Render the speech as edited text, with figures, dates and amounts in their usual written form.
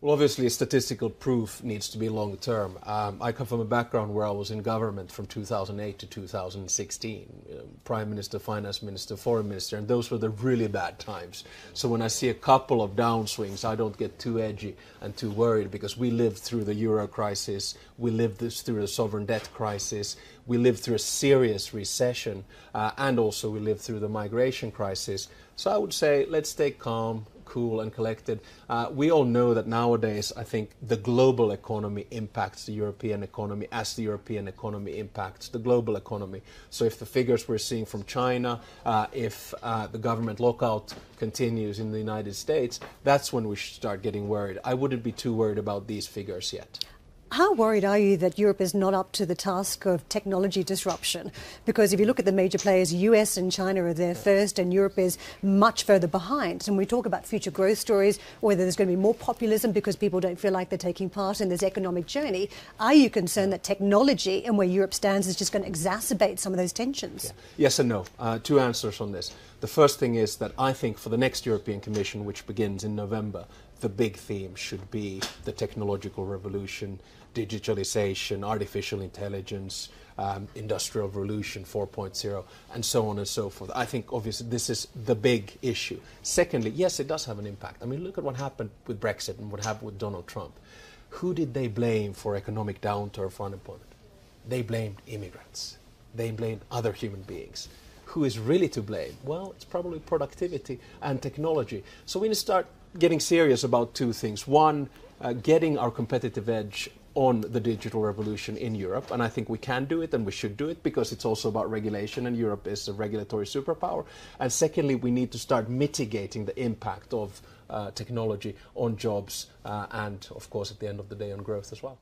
Well, obviously, statistical proof needs to be long term. I come from a background where I was in government from 2008 to 2016, Prime Minister, Finance Minister, Foreign Minister, and those were the really bad times. So when I see a couple of downswings, I don't get too edgy and too worried, because we lived through the euro crisis, we lived through the sovereign debt crisis, we lived through a serious recession, and also we lived through the migration crisis. So I would say let's stay calm, cool and collected. We all know that nowadays, I think the global economy impacts the European economy as the European economy impacts the global economy. So if the figures we're seeing from China, if the government lockout continues in the United States, that's when we should start getting worried. I wouldn't be too worried about these figures yet. How worried are you that Europe is not up to the task of technology disruption? Because if you look at the major players, US and China are there first, and Europe is much further behind. And we talk about future growth stories, or whether there's going to be more populism because people don't feel like they're taking part in this economic journey. Are you concerned that technology and where Europe stands is just going to exacerbate some of those tensions? Yeah. Yes and no. Two answers on this. The first thing is that I think for the next European Commission, which begins in November, the big theme should be the technological revolution, digitalization, artificial intelligence, industrial revolution 4.0, and so on and so forth. I think obviously this is the big issue. Secondly, yes, it does have an impact. I mean, look at what happened with Brexit and what happened with Donald Trump. Who did they blame for economic downturn, for unemployment? They blamed immigrants. They blamed other human beings. Who is really to blame? Well, it's probably productivity and technology. So we need to start getting serious about two things. One, getting our competitive edge on the digital revolution in Europe, and I think we can do it and we should do it, because it's also about regulation, and Europe is a regulatory superpower. And secondly, we need to start mitigating the impact of technology on jobs and, of course, at the end of the day, on growth as well.